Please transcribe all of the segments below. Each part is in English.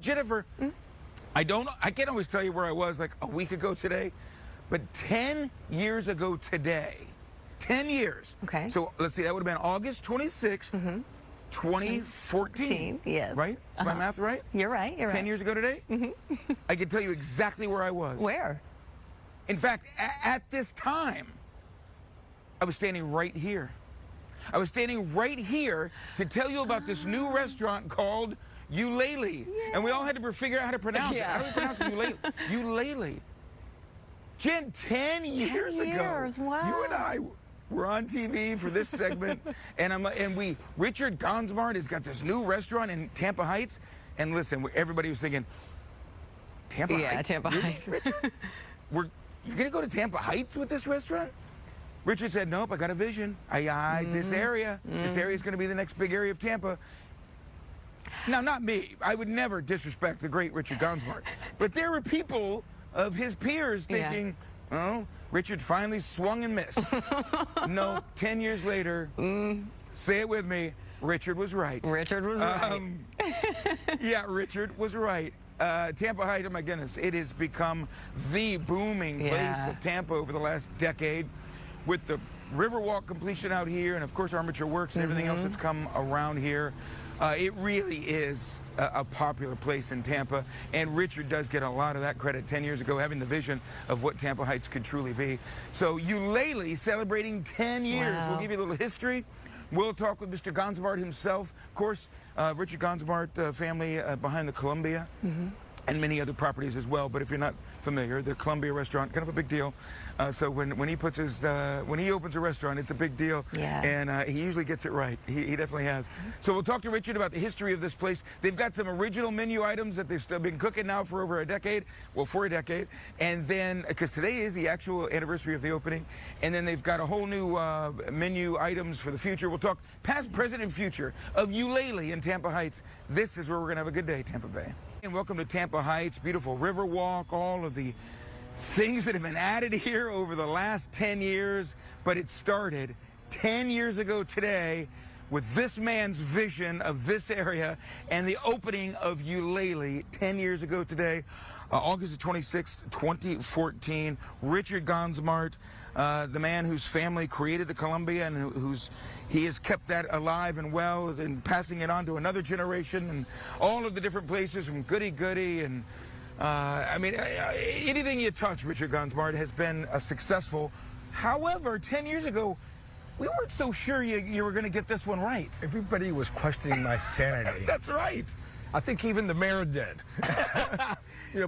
Jennifer, I can't always tell you where I was like a week ago today, but 10 years ago today, 10 years. Okay. So let's see, that would have been August 26th, 2014. Yes. Right? Is my math right? You're right. 10 years ago today? I can tell you exactly where I was. Where? In fact, at this time, I was standing right here. I was standing right here to tell you about this new restaurant called Ulele. Yeah. And we all had to figure out how to pronounce it. How do we pronounce it? Ulele. Ulele. Jen, 10 years ago, wow. you and I were on TV for this segment, and Richard Gonzmart has got this new restaurant in Tampa Heights. And listen, everybody was thinking, Tampa Heights? Yeah, Tampa Heights. Richard, you're going to go to Tampa Heights with this restaurant? Richard said, nope, I got a vision. This area is going to be the next big area of Tampa. Now, not me. I would never disrespect the great Richard Gonzmart. But there were people of his peers thinking, oh, Richard finally swung and missed. No, 10 years later, say it with me, Richard was right. Richard was right. Yeah, Richard was right. Tampa Heights, oh my goodness, it has become the booming place of Tampa over the last decade, with the Riverwalk completion out here, and of course Armature Works and everything else that's come around here. It really is a popular place in Tampa, and Richard does get a lot of that credit 10 years ago, having the vision of what Tampa Heights could truly be. So Ulele celebrating 10 years. Wow. We'll give you a little history. We'll talk with Mr. Gonzmart himself. Of course, Richard Gonzmart family behind the Columbia. And many other properties as well. But if you're not familiar, the Columbia restaurant, kind of a big deal. So when he puts his when he opens a restaurant, it's a big deal. Yeah. And he usually gets it right. He definitely has. So we'll talk to Richard about the history of this place. They've got some original menu items that they've still been cooking now for over a decade. Well, for a decade. And then, because today is the actual anniversary of the opening. And then they've got a whole new menu items for the future. We'll talk past, present, and future of Ulele in Tampa Heights. This is where we're going to have a good day, Tampa Bay. And welcome to Tampa Heights, beautiful Riverwalk, all of the things that have been added here over the last 10 years. But it started 10 years ago today with this man's vision of this area and the opening of Ulele 10 years ago today, August 26th, 2014. Richard Gonzmart, the man whose family created the Columbia and he has kept that alive and well and passing it on to another generation, and all of the different places from Goody and I mean, anything you touch, Richard Gonzmart, has been successful. However, 10 years ago, we weren't so sure you were going to get this one right. Everybody was questioning my sanity. That's right. I think even the mayor did.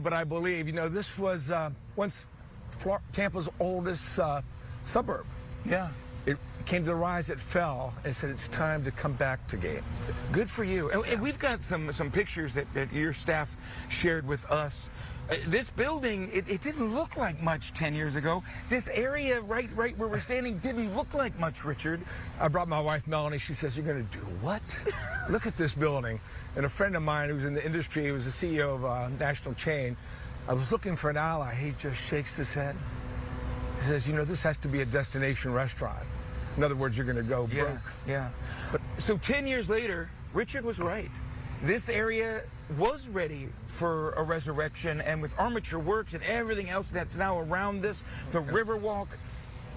But I believe, this was once Tampa's oldest suburb. Yeah. It came to the rise, it fell, and said it's time to come back to game. Good for you. And we've got some pictures that your staff shared with us. This building, it didn't look like much 10 years ago. This area right where we're standing didn't look like much, Richard. I brought my wife, Melanie. She says, you're going to do what? Look at this building. And a friend of mine who's in the industry, he was the CEO of a national chain, I was looking for an ally. He just shakes his head. He says, this has to be a destination restaurant. In other words, you're going to go broke. Yeah. But so 10 years later, Richard was right. This area was ready for a resurrection, and with Armature Works and everything else that's now around this, the Riverwalk,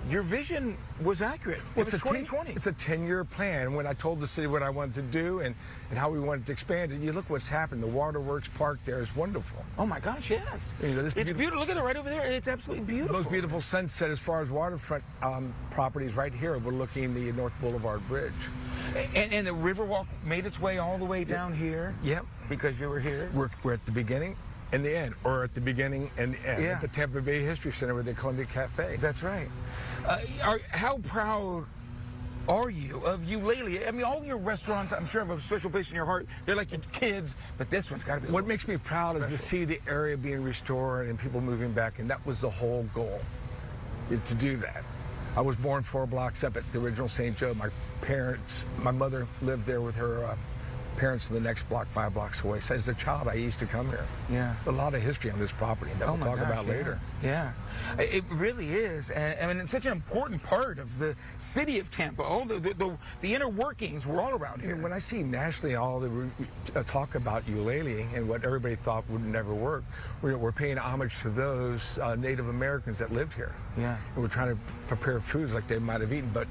your vision was accurate. It was 2020. It's a 10-year plan. When I told the city what I wanted to do and how we wanted to expand it, you look what's happened. The Waterworks Park there is wonderful. Oh my gosh, yes. It's beautiful. Look at it right over there. It's absolutely beautiful. Most beautiful sunset as far as waterfront properties right here overlooking the North Boulevard Bridge. And the Riverwalk made its way all the way down here? Yep. Because you were here? We're at the beginning and the end, or at the beginning and the end, at the Tampa Bay History Center with the Columbia Cafe. That's right. How proud are you of Ulele? I mean, all your restaurants, I'm sure, have a special place in your heart. They're like your kids, but this one's got to be What makes me proud is to see the area being restored and people moving back, and that was the whole goal, to do that. I was born 4 blocks up at the original St. Joe. My mother lived there with her parents in the next block, 5 blocks away. So as a child, I used to come here. Yeah. A lot of history on this property that we'll talk about later. Yeah, it really is. And I mean, it's such an important part of the city of Tampa. All the inner workings were all around here. When I see nationally all the talk about Ulele and what everybody thought would never work, we're paying homage to those Native Americans that lived here. Yeah. And we're trying to prepare foods like they might have eaten, but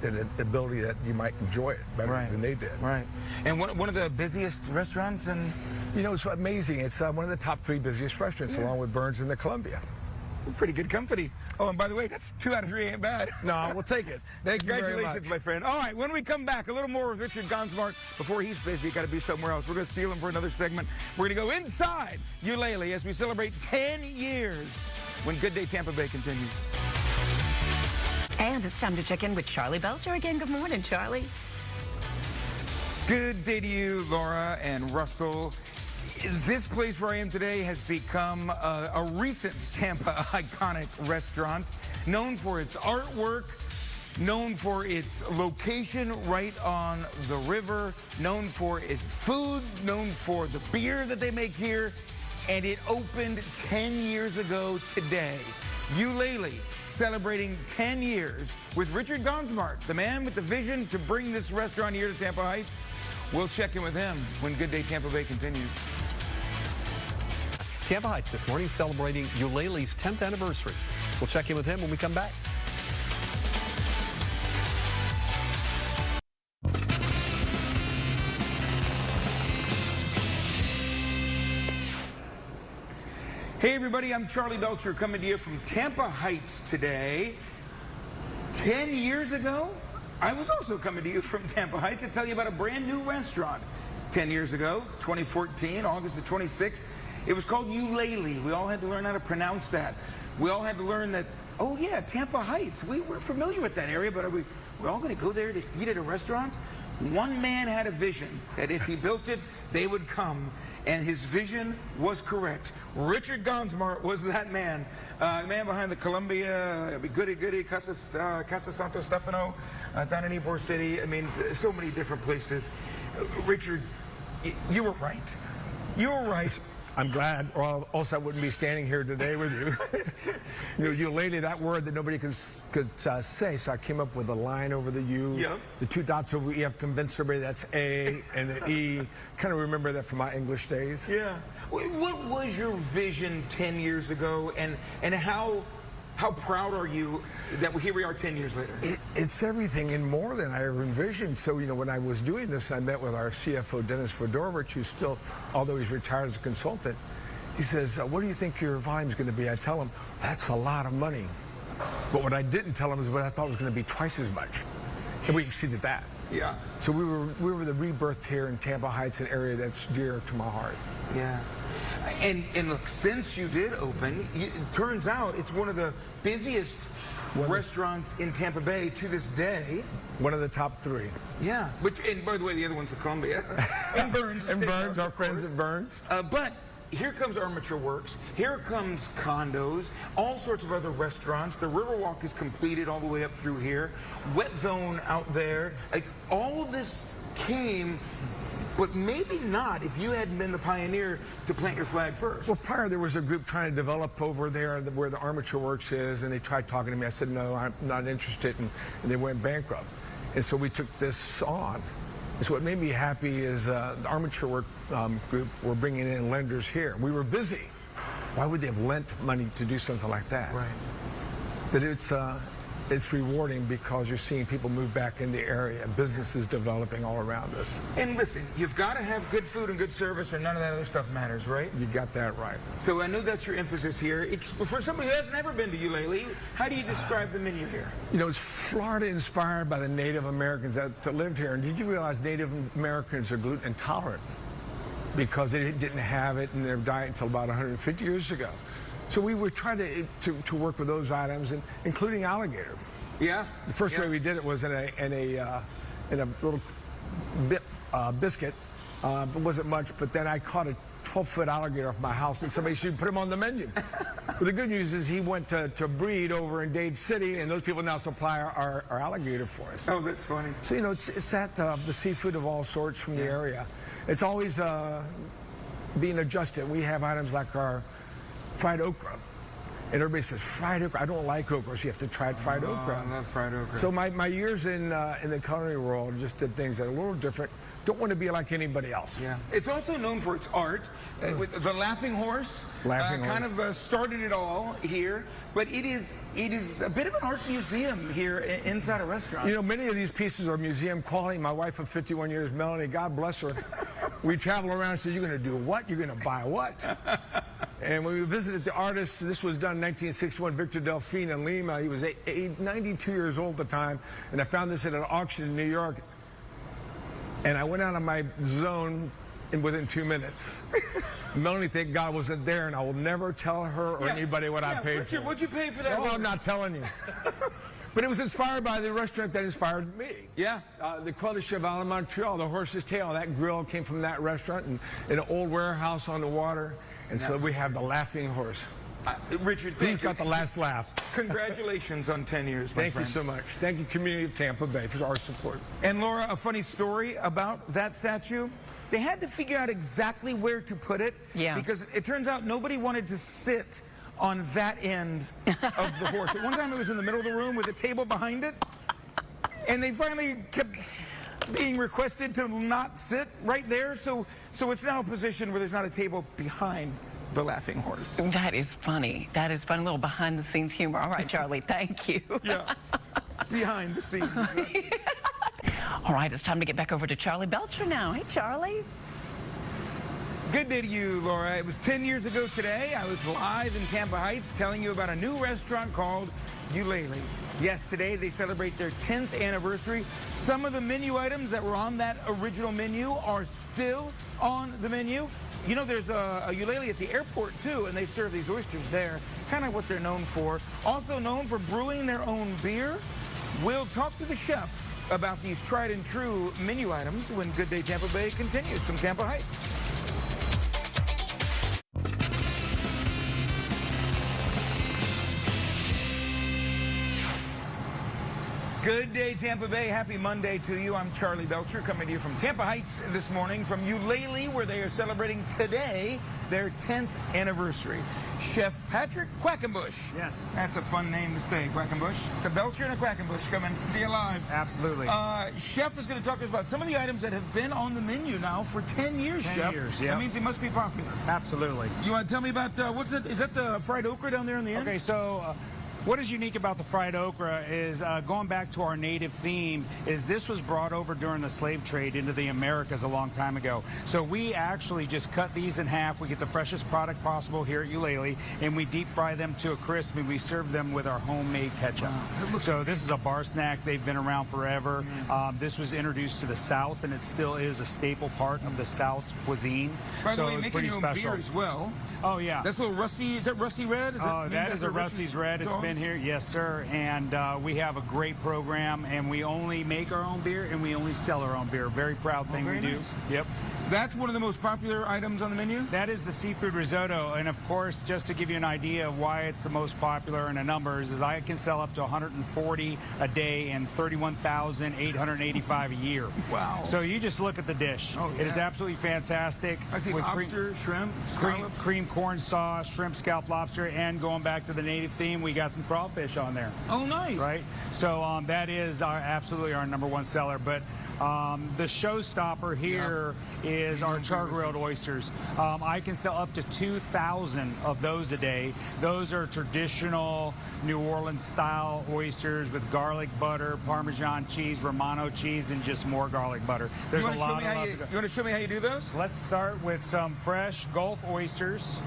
an ability that you might enjoy it better than they did. Right. And one of the busiest restaurants in... You know, it's amazing. It's one of the top 3 busiest restaurants, along with Burns and the Columbia. Pretty good company. Oh, and by the way, that's 2 out of 3 ain't bad. No, we'll take it. Thank you very much. Congratulations, my friend. All right, when we come back, a little more with Richard Gonzmart. Before he's busy, got to be somewhere else. We're going to steal him for another segment. We're going to go inside Ulele as we celebrate 10 years when Good Day Tampa Bay continues. And it's time to check in with Charley Belcher again. Good morning, Charley. Good day to you, Laura and Russell. This place where I am today has become a recent Tampa iconic restaurant, known for its artwork, known for its location right on the river, known for its food, known for the beer that they make here, and it opened 10 years ago today. Ulele, celebrating 10 years with Richard Gonzmart, the man with the vision to bring this restaurant here to Tampa Heights. We'll check in with him when Good Day Tampa Bay continues. Tampa Heights this morning celebrating Ulele's 10th anniversary. We'll check in with him when we come back. Hey everybody, I'm Charley Belcher coming to you from Tampa Heights today. 10 years ago, I was also coming to you from Tampa Heights to tell you about a brand new restaurant. 10 years ago, 2014, August the 26th, it was called Ulele. We all had to learn how to pronounce that. We all had to learn that, oh yeah, Tampa Heights. We're familiar with that area, but we're all going to go there to eat at a restaurant? One man had a vision that if he built it, they would come. And his vision was correct. Richard Gonzmart was that man. The man behind the Columbia, Goody Casa Santo Stefano, down in Ybor City. I mean, so many different places. Richard, you were right. You were right. I'm glad, or else I wouldn't be standing here today with you. You know, Ulele, that word that nobody could say, so I came up with a line over the U, yep. The 2 dots over E. I've convinced everybody that's A, and the E. Kind of remember that from my English days. Yeah. What was your vision 10 years ago, and how proud are you that here we are 10 years later? It's everything and more than I ever envisioned. So, you know, when I was doing this, I met with our CFO, Dennis Fedorovich, who's still, although he's retired as a consultant, he says, what do you think your volume's going to be? I tell him, that's a lot of money. But what I didn't tell him is what I thought was going to be twice as much. And we exceeded that. Yeah. So we were the rebirth here in Tampa Heights, an area that's dear to my heart. Yeah. And look, since you did open, it turns out it's one of the busiest restaurants in Tampa Bay to this day. One of the top 3. Yeah. And by the way, the other one's the Columbia. And Burns. And Burns, our friends at Burns. But here comes Armature Works. Here comes condos, all sorts of other restaurants. The Riverwalk is completed all the way up through here. Wet Zone out there. Like, all of this came, but maybe not if you hadn't been the pioneer to plant your flag first. Well, prior there was a group trying to develop over there where the Armature Works is, and they tried talking to me. I said, no, I'm not interested, and they went bankrupt. And so we took this on. And so what made me happy is the Armature Work group were bringing in lenders here. We were busy. Why would they have lent money to do something like that? Right. But it's rewarding because you're seeing people move back in the area, businesses developing all around us. And listen, you've got to have good food and good service or none of that other stuff matters, right? You got that right. So I know that's your emphasis here. For somebody who has never been to Ulele, how do you describe the menu here? You know, it's Florida inspired by the Native Americans that lived here. And did you realize Native Americans are gluten intolerant because they didn't have it in their diet until about 150 years ago? So we were trying to work with those items, including alligator. Yeah. The first way we did it was in a little biscuit. It wasn't much, but then I caught a 12-foot alligator off my house, and somebody should put him on the menu. But the good news is he went to breed over in Dade City, and those people now supply our alligator for us. Oh, that's funny. So, you know, it's that the seafood of all sorts from the area. It's always being adjusted. We have items like our fried okra. And everybody says, fried okra. I don't like okra, so you have to try fried okra. I love fried okra. So my years in the culinary world just did things that are a little different. Don't want to be like anybody else. Yeah. It's also known for its art. With the Laughing Horse kind of started it all here. But it is a bit of an art museum here inside a restaurant. You know, many of these pieces are museum quality. My wife of 51 years, Melanie, God bless her, we travel around and say, you're going to do what? You're going to buy what? And when we visited the artist, this was done in 1961, Victor Delphine in Lima. He was 92 years old at the time, and I found this at an auction in New York. And I went out of my zone within 2 minutes. Melanie, thank God, wasn't there, and I will never tell her or anybody what I paid Richard, for. What'd you pay for that? No, I'm not telling you. But it was inspired by the restaurant that inspired me. Yeah. The Croix de Cheval in Montreal, the horse's tail, that grill came from that restaurant and in an old warehouse on the water. And so we have the Laughing Horse. Richard, Who's got the last laugh? Congratulations on 10 years, my friend. Thank you so much. Thank you, community of Tampa Bay, for our support. And Laura, a funny story about that statue. They had to figure out exactly where to put it. Yeah. Because it turns out nobody wanted to sit on that end of the horse. At one time it was in the middle of the room with a table behind it. And they finally kept being requested to not sit right there. So it's now a position where there's not a table behind the Laughing Horse. That is funny. That is fun. A little behind-the-scenes humor. All right, Charlie, thank you. Yeah, behind the scenes. Exactly. All right, it's time to get back over to Charley Belcher now. Hey, Charlie. Good day to you, Laura. It was 10 years ago today. I was live in Tampa Heights telling you about a new restaurant called Ulele. Yes, today they celebrate their 10th anniversary. Some of the menu items that were on that original menu are still on the menu. You know, there's a Ulele at the airport, too, and they serve these oysters there. Kind of what they're known for. Also known for brewing their own beer. We'll talk to the chef about these tried and true menu items when Good Day Tampa Bay continues from Tampa Heights. Good day, Tampa Bay. Happy Monday to you. I'm Charley Belcher, coming to you from Tampa Heights this morning from Ulele, where they are celebrating today their 10th anniversary. Chef Patrick Quakenbush. Yes. That's a fun name to say, Quakenbush. It's a Belcher and a Quakenbush coming to you live. Absolutely. Chef is going to talk to us about some of the items that have been on the menu now for 10 years, 10 Chef. years, yeah. That means it must be popular. Absolutely. You want to tell me about, what's it? Is that the fried okra down there in the end? Okay, so what is unique about the fried okra is going back to our native theme is this was brought over during the slave trade into the Americas a long time ago. So we actually just cut these in half. We get the freshest product possible here at Ulele, and we deep fry them to a crisp, and we serve them with our homemade ketchup. Wow, so this is a bar snack. They've been around forever. This was introduced to the South, and it still is a staple part of the South's cuisine. By the so way, it's making pretty your own special. beer as well. Oh, yeah. That's a little rusty. Is that Rusty Red? Is Oh, that is a Rusty's Red. It's been here, yes, sir. And we have a great program, and we only make our own beer, and we only sell our own beer. Very proud thing we do. Nice. Yep. That's one of the most popular items on the menu? That is the seafood risotto, and of course, just to give you an idea of why it's the most popular in the numbers, is I can sell up to 140 a day and 31,885 a year. Wow. So you just look at the dish. Oh, yeah. It is absolutely fantastic. I see with lobster, shrimp, scallops. cream corn sauce, shrimp, scallop, lobster, and going back to the native theme, we got some crawfish on there. Oh, nice. Right? So that is absolutely our #1 seller. But the showstopper here is our char-grilled oysters. I can sell up to 2,000 of those a day. Those are traditional New Orleans-style oysters with garlic butter, Parmesan cheese, Romano cheese, and just more garlic butter. There's a lot of love to go. You want to show me how you do those? Let's start with some fresh Gulf oysters.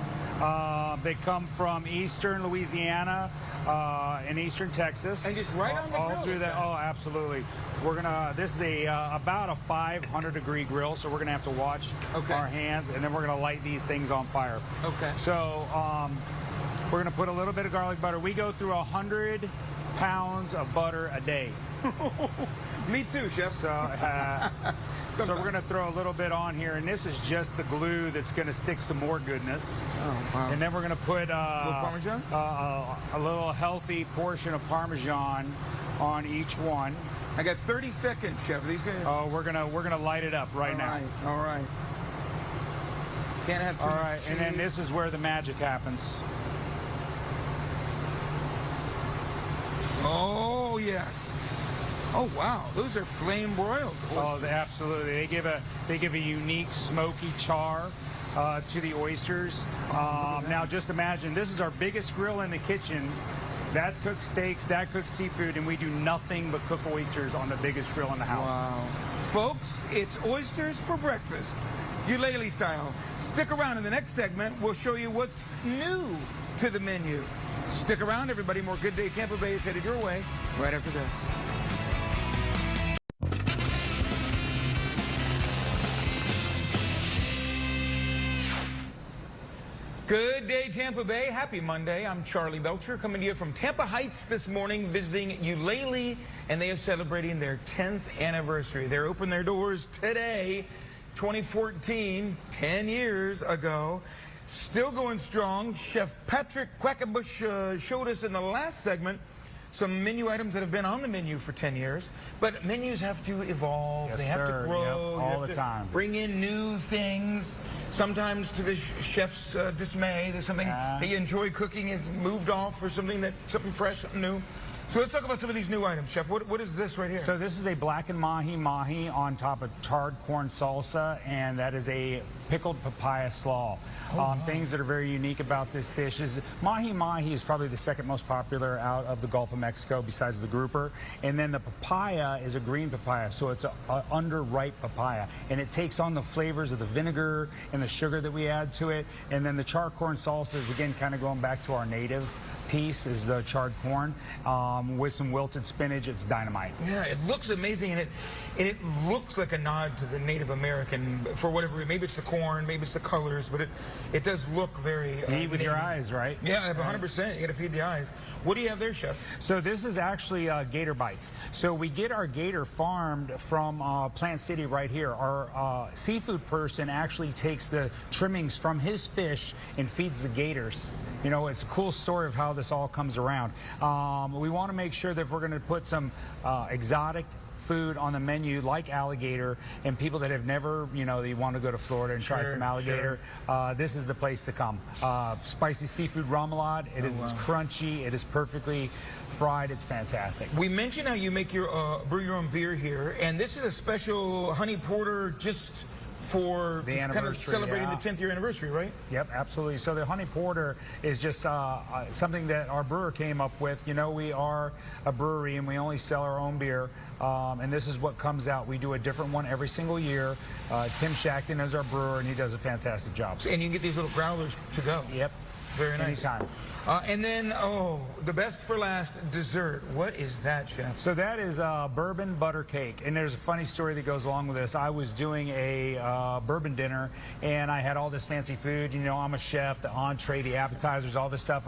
They come from eastern Louisiana and eastern Texas. And just right on the all grill through like that. that. Oh, absolutely. We're gonna. This is about a 500-degree grill, so we're gonna have to watch our hands, and then we're gonna light these things on fire. Okay. So we're gonna put a little bit of garlic butter. We go through 100 pounds of butter a day. Me too, Chef. So So we're going to throw a little bit on here, and this is just the glue that's going to stick some more goodness. Oh, wow. And then we're going to put a little Parmesan? A little healthy portion of Parmesan on each one. I got 30 seconds, Chef. Are these gonna... Oh, we're gonna light it up right now. All right. Can't have too much right, cheese. and then this is where the magic happens. Oh yes. Oh wow, those are flame broiled. Oh, absolutely. They give a unique smoky char to the oysters. Now just imagine, this is our biggest grill in the kitchen. That cooks steaks, that cooks seafood, and we do nothing but cook oysters on the biggest grill in the house. Wow. Folks, it's oysters for breakfast, Ulele style. Stick around. In the next segment, we'll show you what's new to the menu. Stick around, everybody. More Good Day Tampa Bay is headed your way right after this. Good day, Tampa Bay. Happy Monday. I'm Charley Belcher coming to you from Tampa Heights this morning, visiting Ulele, and they are celebrating their 10th anniversary. They're opening their doors today, 2014, 10 years ago. Still going strong. Chef Patrick Quakenbush showed us in the last segment some menu items that have been on the menu for 10 years, but menus have to evolve. Yes, they have sir. to grow. Yep, all the time. Bring in new things. Sometimes to the chef's dismay, there's something they enjoy cooking is moved off for something fresh, something new. So let's talk about some of these new items, Chef. What is this right here? So this is a blackened mahi on top of charred corn salsa, and that is a pickled papaya slaw. Things that are very unique about this dish is mahi is probably the second most popular out of the Gulf of Mexico besides the grouper. And then the papaya is a green papaya, so it's an underripe papaya. And it takes on the flavors of the vinegar and the sugar that we add to it. And then the charred corn salsa is, again, kind of going back to our native piece is the charred corn with some wilted spinach. It's dynamite. Yeah, it looks amazing, and it looks like a nod to the Native American for whatever. Maybe it's the corn, maybe it's the colors, but it does look very. Eat with your eyes, right? Yeah, 100%. You got to feed the eyes. What do you have there, Chef? So this is actually gator bites. So we get our gator farmed from Plant City right here. Our seafood person actually takes the trimmings from his fish and feeds the gators. You know, it's a cool story of how this all comes around. We want to make sure that if we're going to put some exotic food on the menu like alligator, and people that have never, they want to go to Florida and try some alligator, this is the place to come. Spicy seafood remoulade. It is crunchy. It is perfectly fried. It's fantastic. We mentioned how you make your brew your own beer here, and this is a special honey porter just for the kind of celebrating the 10th year anniversary, right? Yep, absolutely. So the honey porter is just something that our brewer came up with. We are a brewery and we only sell our own beer, and this is what comes out. We do a different one every single year. Tim Shackton is our brewer, and he does a fantastic job. And you can get these little growlers to go. Yep. Very nice. Anytime. And then, the best for last, dessert. What is that, Chef? So that is bourbon butter cake. And there's a funny story that goes along with this. I was doing a bourbon dinner, and I had all this fancy food. I'm a chef, the entree, the appetizers, all this stuff.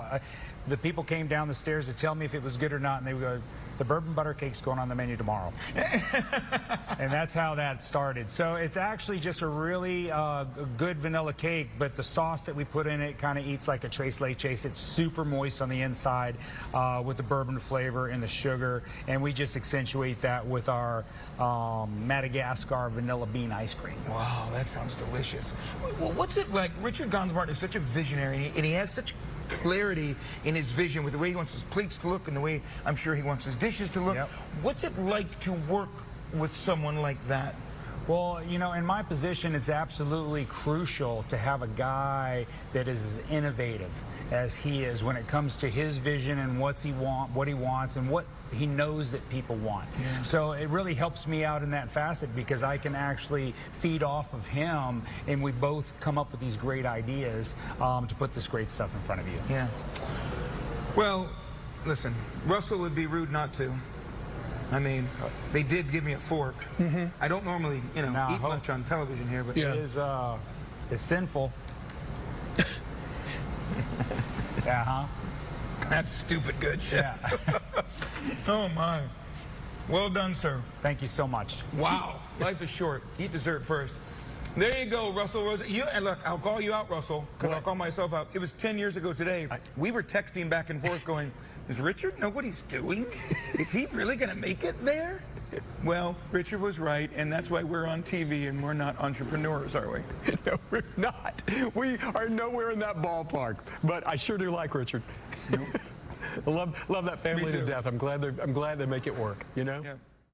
The people came down the stairs to tell me if it was good or not, and they would go, the bourbon butter cake's going on the menu tomorrow. And that's how that started. So it's actually just a really good vanilla cake, but the sauce that we put in it kind of eats like a tres leches. It's super moist on the inside with the bourbon flavor and the sugar, and we just accentuate that with our Madagascar vanilla bean ice cream. Wow, that sounds delicious. Well, what's it like? Richard Gonzmart is such a visionary, and he has such clarity in his vision with the way he wants his plates to look and the way I'm sure he wants his dishes to look. Yep. What's it like to work with someone like that? Well, in my position, it's absolutely crucial to have a guy that is as innovative as he is when it comes to his vision and what he wants and what he knows that people want. Yeah. So it really helps me out in that facet because I can actually feed off of him, and we both come up with these great ideas to put this great stuff in front of you. Yeah. Well, listen, Russell would be rude not to. I mean, they did give me a fork. Mm-hmm. I don't normally, eat much on television here, but it is, it's sinful. Yeah, That's stupid good, Chef. Yeah. Oh, my. Well done, sir. Thank you so much. Wow. Life is short. Eat dessert first. There you go, Russell Rose. And look, I'll call you out, Russell, because I'll call myself out. It was 10 years ago today. We were texting back and forth going, does Richard know what he's doing? Is he really going to make it there? Well, Richard was right, and that's why we're on TV and we're not entrepreneurs, are we? No, we're not. We are nowhere in that ballpark. But I sure do like Richard. Nope. Love that family to death. I'm glad they make it work, you know? Yeah.